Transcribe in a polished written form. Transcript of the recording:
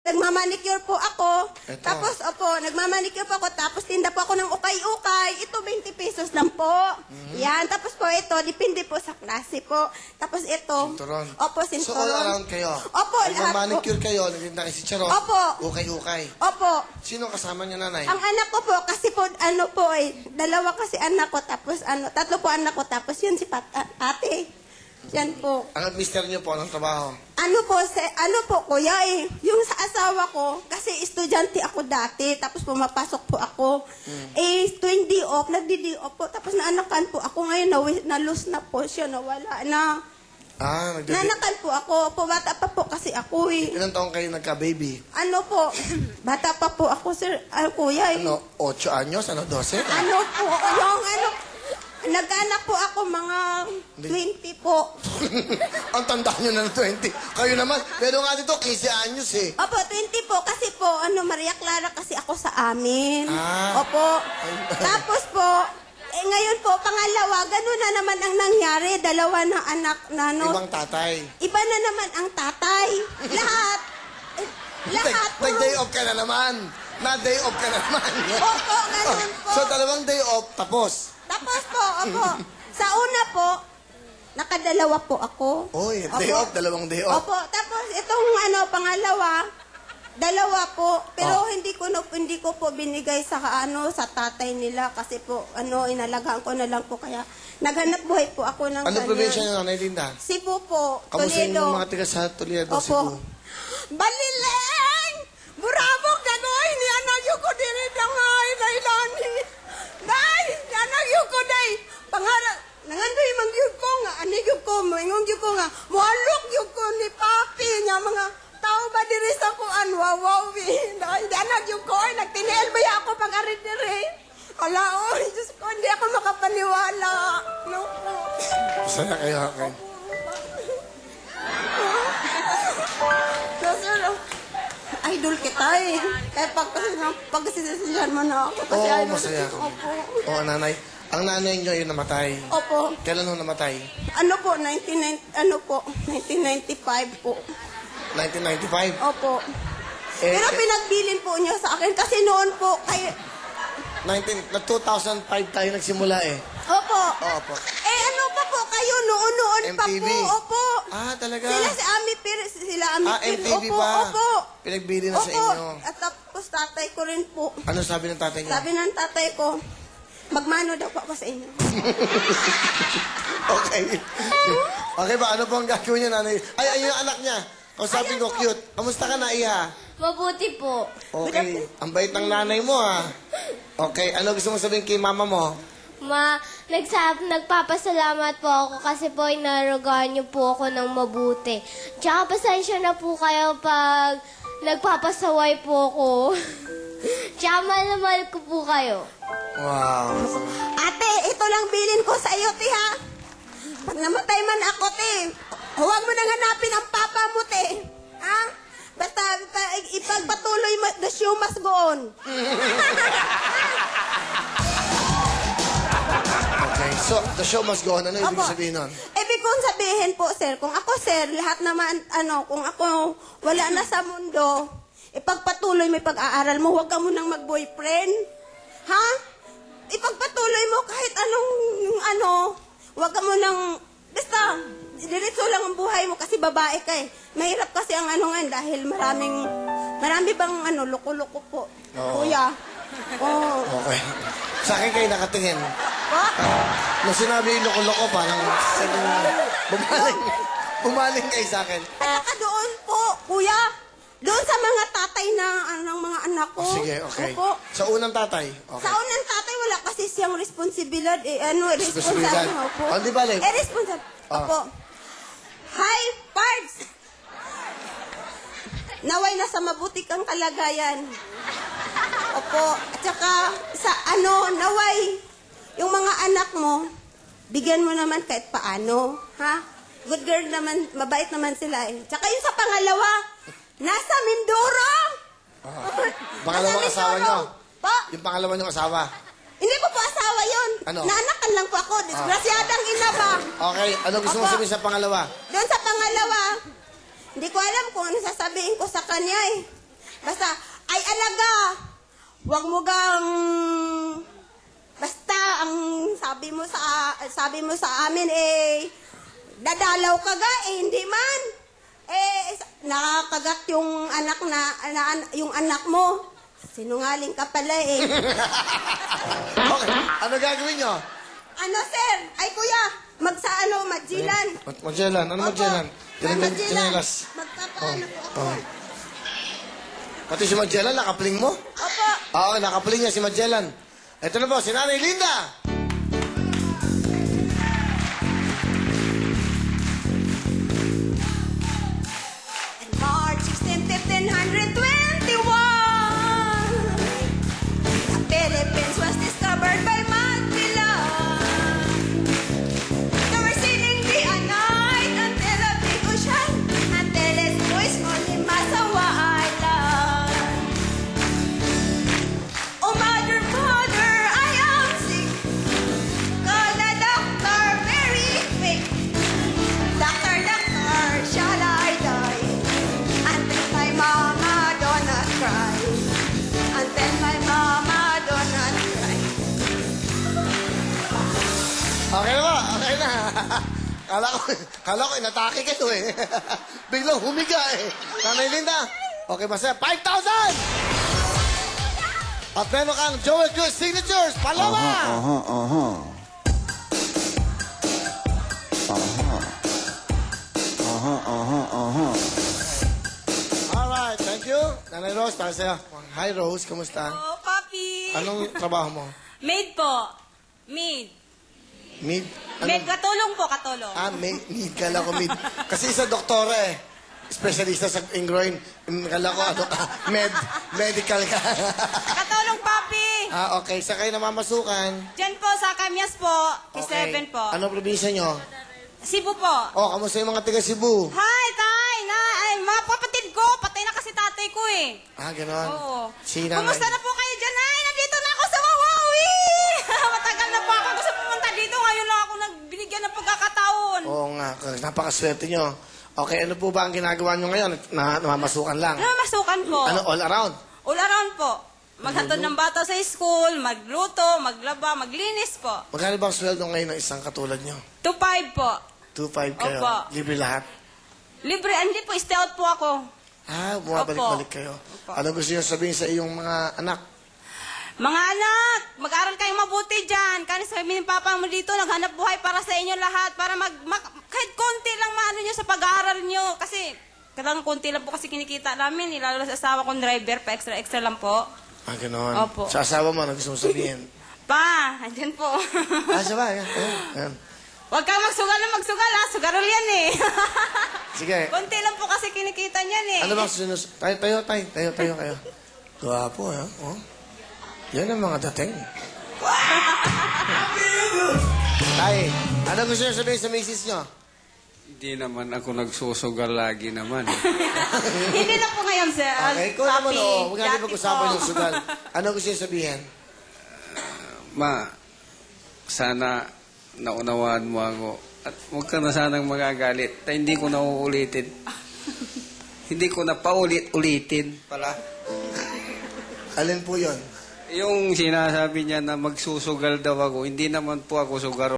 Nagmamanicure po ako. Eto. Tapos, opo, nagmamanicure po ako. Tapos, tinda po ako ng ukay-ukay. Ito, 20 pesos lang po. Yan. Tapos po, ito, depende po sa klase po. Tapos, ito. Sinturon. Opo, So, sinturon. all around kayo? Opo, lahat po. Nagmamanicure kayo, nagtinda kayo si Charon? Opo. Ukay-ukay. Opo. Sino kasama niyo, nanay? Ang anak ko po, kasi po, ano po dalawa kasi anak ko, tapos tatlo po anak ko, tapos yun si ate. Yan po. Ang mister niyo po, anong trabaho? Ano po, kuya yung sa asawa ko, kasi estudyante ako dati, tapos pumapasok po ako. Tuwing day off, nagdi-day off po, tapos naanakan po ako ngayon, na-lose na po siya, nawala na. Naanakan po ako, bata pa po kasi ako Ilan taong kayo nagka-baby? Ano po, bata pa po ako, sir, kuya Ano, 8 anyos? Ano, 12? Ano po, nag-anak po ako mga 20 po. Ang tanda nyo na ng 20. Kayo naman, meron nga dito 15 anyos eh. Opo, 20 po. Kasi po, Maria Clara kasi ako sa amin. Ah. Opo. Tapos po, ngayon po, pangalawa, gano'n na naman ang nangyari. Dalawa na anak na, Ibang tatay. Iba na naman ang tatay. Lahat. Lahat po. Nag-day off ka na naman. Na-day off ka na naman. Opo, ganun po. So, dalawang day off, tapos. Tapos po, opo. Sa una po, nakadalawa po ako. Oy, day Opo. off, dalawang day off. Opo, tapos itong pangalawa, dalawa po, pero hindi ko po binigay sa sa tatay nila kasi po inalagaan ko na lang po kaya naghanap buhay po ako ng Ano ganyan. probinsya nyo, Nanay Linda? Cebu po, Kamusta yung Toledo. mga taga sa Toledo, Opo. Cebu? Balileng! Burabog danoy ni anak yu ko diri dangay dailani. Dai, anak yu ko dai. Pangarap nangandoy man gyud ko nga ani gyud ko moingon gyud ko nga mualok gyud ko ni papi nga mga tao ba diri sa kuan wawawi. Dai anak gyud ko ay nagtiniel ba ako pag ari diri. Ala oy, Diyos ko, hindi ako makapaniwala. No po. Sana kayo, okay. Idol kita eh. Kaya pagkasisihan mo na ako. Kasi Oo, idol masaya kita. ako. Opo. Oo, nanay. Ang nanay nyo yung namatay. Opo. Kailan ho namatay? Ano po, 1995 po. 1995? Opo. Eh, Pero pinagbilin po niya sa akin kasi noon po, 2005 tayo nagsimula eh. opo. Opo. Ano pa po kayo, noon pa MTV? po. Opo. Ah, talaga? Sila si Ami Pires, sila Ami Pires. MTV Opo, pa? opo. Pinagbili na sa Opo. inyo. At tapos tatay ko rin po. Ano sabi ng tatay niyo? Sabi ng tatay ko, magmano daw po ako sa inyo. Okay. Okay ba? Ano po ang gagawin niya, nanay? Ay, ayun yung anak niya. O sabi ko, cute. Kamusta ka na, Iha? Mabuti po. Okay. Ang bait ng nanay mo, ha? Okay. Ano gusto mo sabihin kay mama mo? Nagpapasalamat po ako kasi po inarugaan niyo po ako ng mabuti. Tsaka pasensya na po kayo pag nagpapasaway po ako. Tsaka mahal na mahal ko po kayo. Wow. Ate, ito lang bilin ko sa iyo, ti, ha? Pag namatay man ako, ti, huwag mo nang hanapin ang papa mo, ti. Ha? Basta ipagpatuloy mo, the show must go on. Okay. So, the show must go on. Ano ibig Opo. sabihin nun? Ibig kong sabihin po, sir, kung ako, sir, lahat naman, kung ako wala na sa mundo, ipagpatuloy mo pag-aaral mo, huwag ka munang mag-boyfriend. Ha? Ipagpatuloy mo kahit anong, huwag ka munang, basta, diretso lang ang buhay mo kasi babae ka eh. Mahirap kasi ang ngayon dahil marami bang loko-loko po. Oo. Kuya. Oo. Okay. Sa akin kayo nakatingin. Pa? Nung sinabi yung loko-loko, parang bumaling kayo sa akin. Kaya ka doon po, kuya. Doon sa mga tatay ng mga anak ko. Sige, okay. Opo. Sa unang tatay. Okay. Sa unang tatay, wala kasi siyang responsibilidad. Responsibilidad. Responsable. Opo. Oh, di bale. Responsable. Oh. Opo. Hi, Pards! Naway nasa mabuti kang kalagayan. Opo. At saka, naway, yung mga anak mo, bigyan mo naman kahit paano. Ha? Good girl naman, mabait naman sila eh. Tsaka yung sa pangalawa, nasa Mindoro! Pangalawang Nasa asawa Mindoro. nyo? Po? Yung pangalawa nyong asawa? Hindi ko po asawa yun. Ano? Naanakan lang po ako. Disgrasyadang ina ba? Okay. Ano gusto mo Opo. sabihin sa pangalawa? Doon sa pangalawa, hindi ko alam kung ano sasabihin ko sa kanya eh. Basta, ay alaga. Huwag mo gang... Basta, ang sabi mo sa amin, dadalaw ka ga, hindi man. Nakakagat yung yung anak mo. Sinungaling ka pala Okay, ano gagawin nyo? Ano, sir? Ay, kuya, Magellan. Magellan, ano Magellan? Magellan. Tinelas. Magpapaano po ako. Pati si Magellan, nakapling mo? Opo. Oo, nakapuling niya si Magellan. Ito na po, si Nanay Linda. And March 16, 1521, the Philippines was discovered by Magellan. They were sailing day and night until a big ocean, until its voice on Limasawa Island. Oh, mother, mother, I am sick. Call the doctor very quick. Doctor, doctor, shall I die? Until my mama do not cry. Until my mama do not cry. Okay na ba? Okay na. Kala ko, inatake kayo eh. Biglang humiga eh. Nanay Linda, okay ba sa'yo? 5,000! At meron kang Joel Cruz Signatures, palawa! Alright, thank you. Nanay Rose, para sa'yo. Hi Rose, kamusta? Oh, papi. Anong trabaho mo? Maid po. Maid. Mid? Maid, katulong po, katulong. Mid. Kala ko mid. Kasi isa doktora eh. Specialista sa ingroin. Kala ko ano ka, medical ka. Katulong, papi. Okay. Sa kayo namamasukan? Diyan po, sa Kamyas po. K7 po. Anong probinsya nyo? Cebu po. Kamusta yung mga taga Cebu? Hi, tay! Ay, mga kapatid ko. Patay na kasi tatay ko eh. Ganon. Oo. Si nanay. Kumusta na po kayo dyan? Ay, nandito na ako sa Wawawi! Matagal na po ako gusto pumunta dito. Ngayon lang ako nagbinigyan ng pagkakataon. Oo nga. Napakaswerte nyo. Okay, ano po ba ang ginagawa nyo ngayon? Namamasukan lang? Namamasukan po. Ano, all around? All around po. Maghatod ng bata sa school, magluto, maglaba, maglinis po. Magkano ba ang sweldo ngayon ng isang katulad nyo? 2.5 po. 2,500 kayo? Opo. Libre lahat? Libre, hindi po, stay out po ako. Bumabalik-balik kayo. Opo. Ano gusto nyo sabihin sa iyong mga anak? Mga anak, mag-aral kayong mabuti dyan. Kasi sabi ni Papa mo dito, naghanap buhay para sa inyo lahat. Para kahit konti lang maano nyo sa pag-aaral nyo. Kasi, kadang konti lang po kasi kinikita namin. Lalo sa asawa kong driver, pa extra lang po. Ganon. Opo. Sa asawa mo, ano gusto mo sabihin? Pa, andyan po. Siya ba? Ayan. Huwag kang magsugal na magsugal ha. Sugarol yan eh. Sige. Konti lang po kasi kinikita niyan eh. Ano bang sinus... Tayo kayo. Gwapo, ha? Yan ang mga dating. Tay, ano gusto nyo sabihin sa misis nyo? Hindi naman ako nagsusugal lagi naman. Hindi na po ngayon, sir. Okay, ikaw naman, huwag natin Dati pag-usapan po. yung sugal. Ano gusto nyo sabihin? Ma, sana naunawaan mo ako. At huwag ka na sanang magagalit. Hindi ko na uulitin. Hindi ko na paulit-ulitin pala. Alin po yon? Yung sinasabi niya na magsusugal daw ako, hindi naman po ako sugaro.